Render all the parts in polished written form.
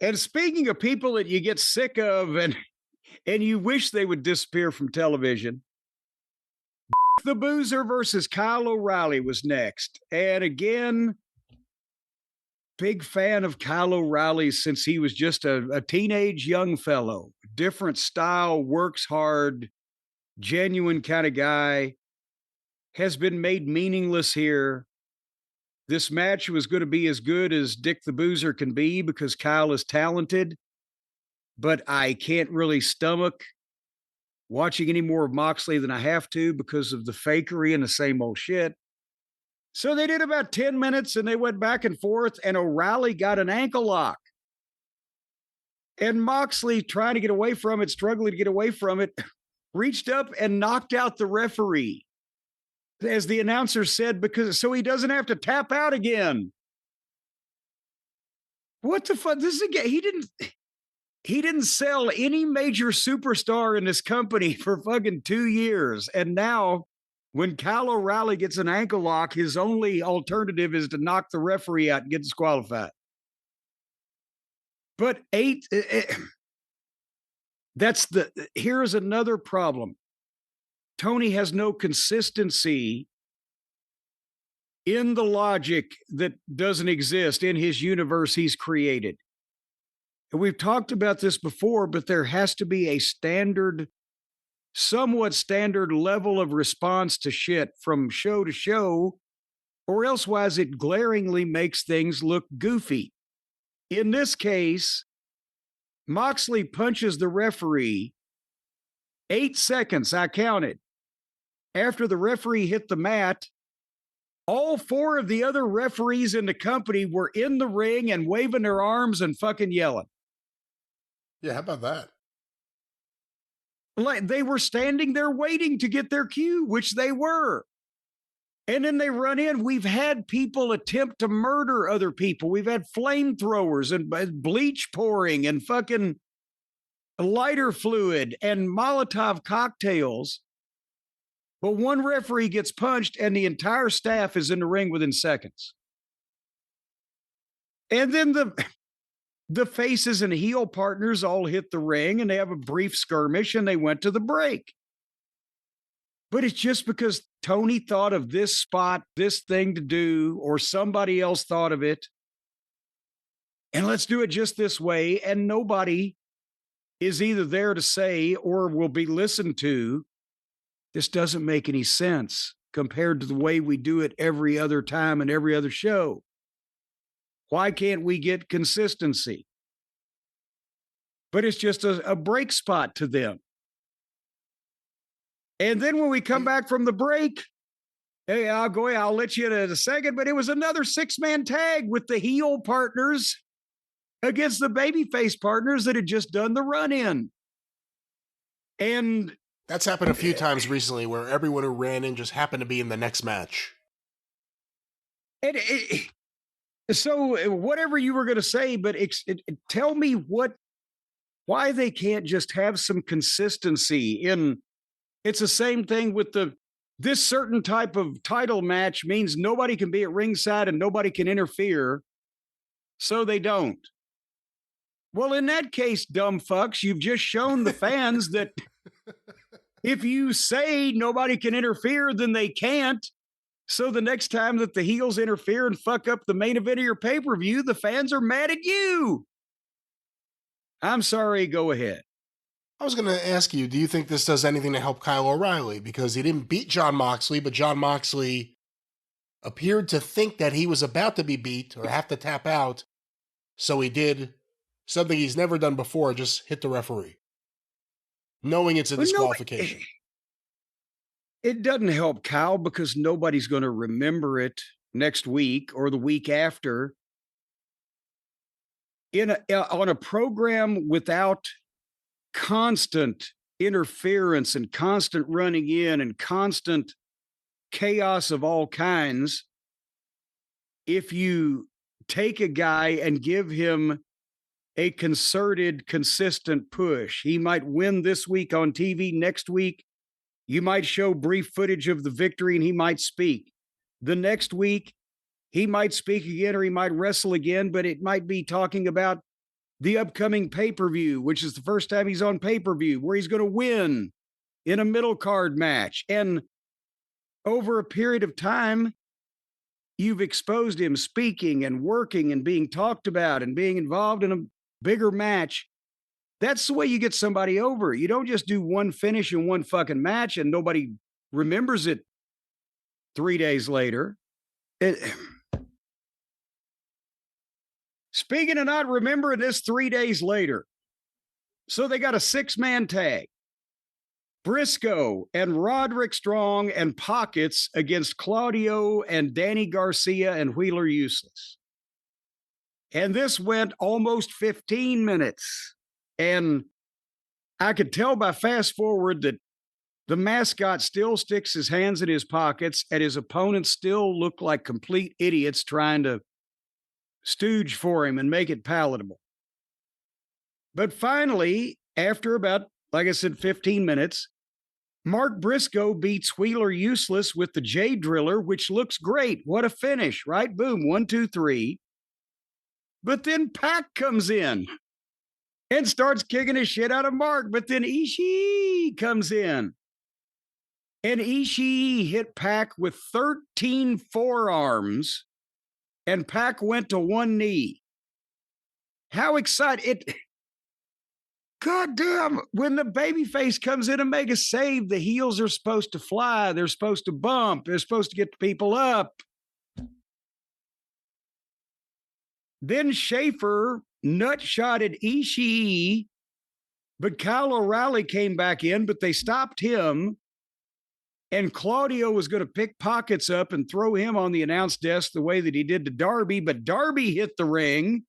And speaking of people that you get sick of and you wish they would disappear from television, the Boozer versus Kyle O'Reilly was next. And again, big fan of Kyle O'Reilly since he was just a teenage young fellow. Different style, works hard, genuine kind of guy. Has been made meaningless here. This match was going to be as good as Dick the Boozer can be because Kyle is talented, but I can't really stomach watching any more of Moxley than I have to because of the fakery and the same old shit. So they did about 10 minutes and they went back and forth, and O'Reilly got an ankle lock. And Moxley, trying to get away from it, struggling to get away from it, reached up and knocked out the referee, as the announcer said, because so he doesn't have to tap out again. What the fuck? This is again. He didn't sell any major superstar in this company for fucking 2 years. And now when Kyle O'Reilly gets an ankle lock, his only alternative is to knock the referee out and get disqualified. But here's another problem. Tony has no consistency in the logic that doesn't exist in his universe he's created. And we've talked about this before, but there has to be a somewhat standard level of response to shit from show to show, or elsewise it glaringly makes things look goofy. In this case, Moxley punches the referee 8 seconds, I counted. After the referee hit the mat, all 4 of the other referees in the company were in the ring and waving their arms and fucking yelling. Yeah, how about that? Like they were standing there waiting to get their cue, which they were. And then they run in. We've had people attempt to murder other people. We've had flamethrowers and bleach pouring and fucking lighter fluid and Molotov cocktails. But one referee gets punched and the entire staff is in the ring within seconds. And then the faces and heel partners all hit the ring and they have a brief skirmish and they went to the break. But it's just because Tony thought of this spot, this thing to do, or somebody else thought of it. And let's do it just this way. And nobody is either there to say or will be listened to. This doesn't make any sense compared to the way we do it every other time and every other show. Why can't we get consistency? But it's just a break spot to them. And then when we come back from the break, hey, I'll let you in a second, but it was another 6-man tag with the heel partners against the babyface partners that had just done the run-in. And that's happened a few times recently where everyone who ran in just happened to be in the next match. So whatever you were going to say, but tell me why they can't just have some consistency in. It's the same thing with this certain type of title match means nobody can be at ringside and nobody can interfere, so they don't. Well, in that case, dumb fucks, you've just shown the fans that if you say nobody can interfere, then they can't. So the next time that the heels interfere and fuck up the main event of your pay-per-view, the fans are mad at you. I'm sorry, go ahead. I was going to ask you, do you think this does anything to help Kyle O'Reilly? Because he didn't beat Jon Moxley, but Jon Moxley appeared to think that he was about to be beat or have to tap out. So he did something he's never done before, just hit the referee, knowing it's a disqualification. It doesn't help Kyle because nobody's going to remember it next week or the week after. On a program without constant interference and constant running in and constant chaos of all kinds, if you take a guy and give him a concerted, consistent push, he might win this week on TV. Next week, you might show brief footage of the victory and he might speak. The next week, he might speak again or he might wrestle again, but it might be talking about the upcoming pay-per-view, which is the first time he's on pay-per-view, where he's going to win in a middle card match. And over a period of time, you've exposed him speaking and working and being talked about and being involved in a bigger match. That's the way you get somebody over. You don't just do one finish in one fucking match and nobody remembers it 3 days later. Speaking of not remembering this 3 days later, so they got a 6-man tag. Briscoe and Roderick Strong and Pockets against Claudio and Danny Garcia and Wheeler Useless. And this went almost 15 minutes. And I could tell by fast forward that the mascot still sticks his hands in his pockets and his opponents still look like complete idiots trying to stooge for him and make it palatable. But finally, after about, like I said, 15 minutes, Mark Briscoe beats Wheeler Useless with the J Driller, which looks great. What a finish, right? Boom, 1, 2, 3. But then Pac comes in and starts kicking his shit out of Mark. But then Ishii comes in. And Ishii hit Pac with 13 forearms. And Pac went to one knee. How excited. God damn, when the babyface comes in and make a save, the heels are supposed to fly. They're supposed to bump. They're supposed to get people up. Then Schaefer nut-shotted Ishii, but Kyle O'Reilly came back in, but they stopped him. And Claudio was going to pick Pockets up and throw him on the announce desk the way that he did to Darby, but Darby hit the ring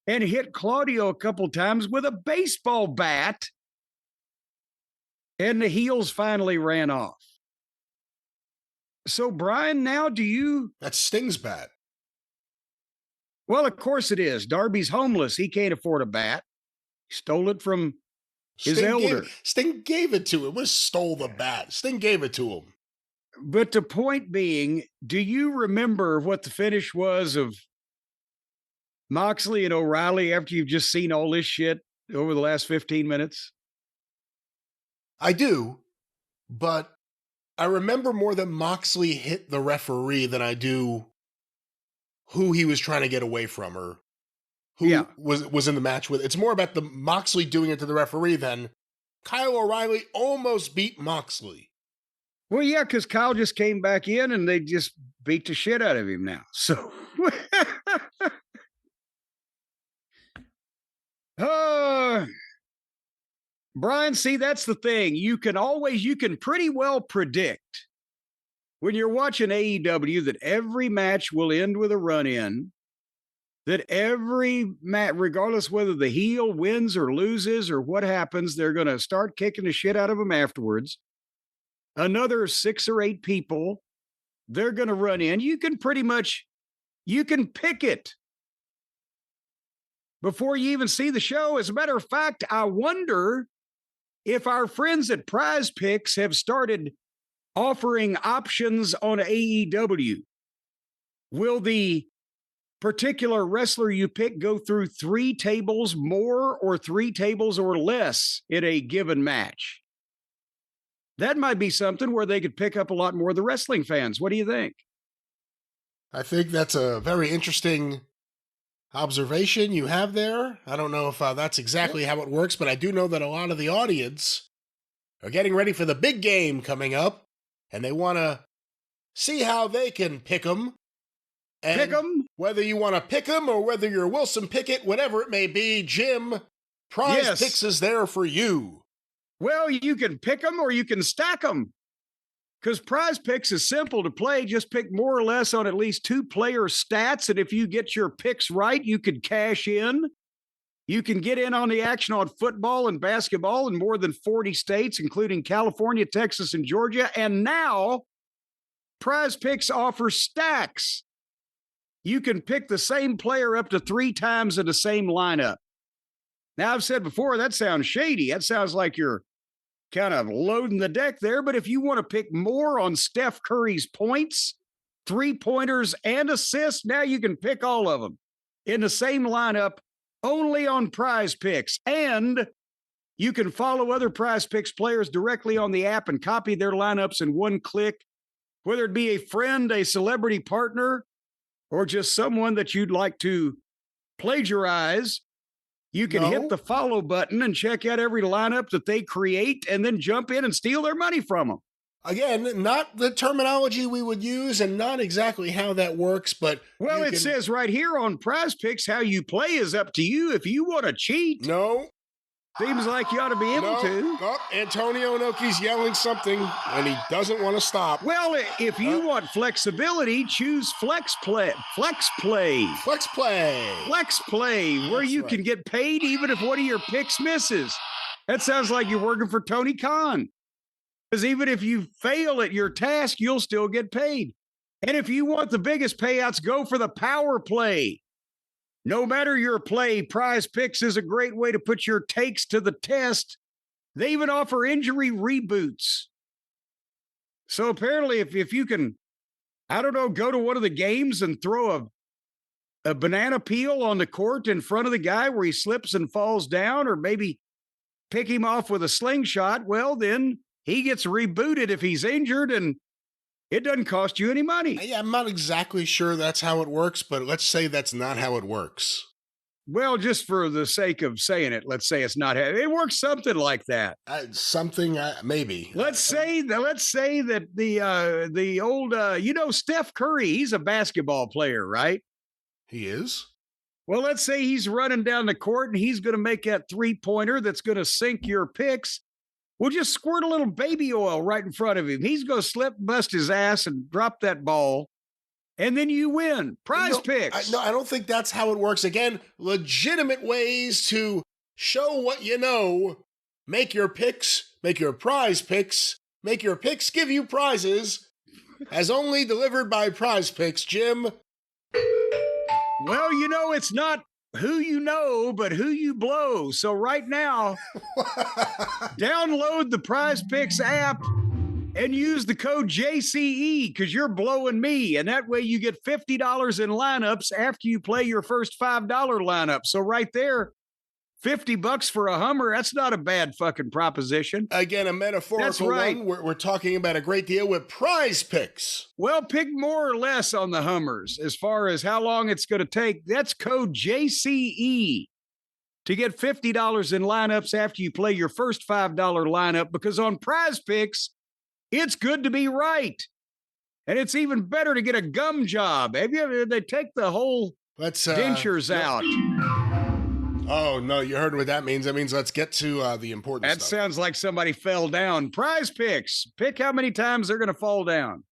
and hit Claudio a couple times with a baseball bat. And the heels finally ran off. So, Brian, now do you... That's Sting's bat. Well, of course it is. Darby's homeless. He can't afford a bat. He stole it from his elder. Sting gave it to him. What stole the bat? Sting gave it to him. But the point being, do you remember what the finish was of Moxley and O'Reilly after you've just seen all this shit over the last 15 minutes? I do, but I remember more that Moxley hit the referee than I do who he was trying to get away from or who was in the match with. It's more about the Moxley doing it to the referee than Kyle O'Reilly almost beat Moxley. Well, yeah, because Kyle just came back in and they just beat the shit out of him now. So... Brian, see, that's the thing. You can pretty well predict when you're watching AEW that every match will end with a run-in, that every match, regardless whether the heel wins or loses or what happens, they're going to start kicking the shit out of them afterwards. Another 6 or 8 people, they're going to run in. You can pick it before you even see the show. As a matter of fact, I wonder if our friends at Prize Picks have started offering options on AEW. Will the particular wrestler you pick go through 3 tables more or 3 tables or less in a given match? That might be something where they could pick up a lot more of the wrestling fans. What do you think? I think that's a very interesting observation you have there. I don't know if that's exactly how it works, but I do know that a lot of the audience are getting ready for the big game coming up, and they want to see how they can pick them. Pick them? Whether you want to pick them or whether you're Wilson Pickett, whatever it may be, Jim, Prize Picks is there for you. Well, you can pick them or you can stack them. Because Prize Picks is simple to play. Just pick more or less on at least 2 player stats. And if you get your picks right, you could cash in. You can get in on the action on football and basketball in more than 40 states, including California, Texas, and Georgia. And now, Prize Picks offers stacks. You can pick the same player up to 3 times in the same lineup. Now, I've said before, that sounds shady. That sounds like you're kind of loading the deck there. But if you want to pick more on Steph Curry's points, 3-pointers, and assists, now you can pick all of them in the same lineup only on Prize Picks. And you can follow other Prize Picks players directly on the app and copy their lineups in one click, whether it be a friend, a celebrity partner, or just someone that you'd like to plagiarize. You can hit the follow button and check out every lineup that they create and then jump in and steal their money from them. Again, not the terminology we would use and not exactly how that works, but... Well, it says right here on Prize Picks, how you play is up to you. If you want to cheat... No. Seems like you ought to be able to. Oh, Antonio Inoki's yelling something, and he doesn't want to stop. Well, if you want flexibility, choose Flex Play. Flex Play. Flex Play. Flex Play, where you can get paid even if one of your picks misses. That sounds like you're working for Tony Khan. Because even if you fail at your task, you'll still get paid. And if you want the biggest payouts, go for the Power Play. No matter your play, Prize Picks is a great way to put your takes to the test. They even offer injury reboots. So apparently, if you can, I don't know, go to one of the games and throw a banana peel on the court in front of the guy where he slips and falls down, or maybe pick him off with a slingshot, well, then he gets rebooted if he's injured, and it doesn't cost you any money. Yeah, I'm not exactly sure that's how it works, but let's say that's not how it works. Well, just for the sake of saying it, let's say it's not. It works something like that. Maybe. Let's say that the old Steph Curry, he's a basketball player, right? He is. Well, let's say he's running down the court and he's going to make that 3-pointer that's going to sink your picks. We'll just squirt a little baby oil right in front of him. He's going to slip, bust his ass, and drop that ball. And then you win. Prize Picks. I don't think that's how it works. Again, legitimate ways to show what you know. Make your picks, make your Prize Picks, make your picks give you prizes, as only delivered by Prize Picks, Jim. Well, it's not who you know, but who you blow. So right now, download the Prize Picks app and use the code JCE because you're blowing me. And that way you get $50 in lineups after you play your first $5 lineup. So right there, $50 for a Hummer, that's not a bad fucking proposition. Again, a metaphorical one. We're talking about a great deal with Prize Picks. Well, pick more or less on the Hummers as far as how long it's going to take. That's code JCE to get $50 in lineups after you play your first $5 lineup, because on Prize Picks, it's good to be right. And it's even better to get a gum job. They take the whole dentures out. Oh, no, you heard what that means. That means let's get to the important stuff. That sounds like somebody fell down. Prize Picks. Pick how many times they're going to fall down.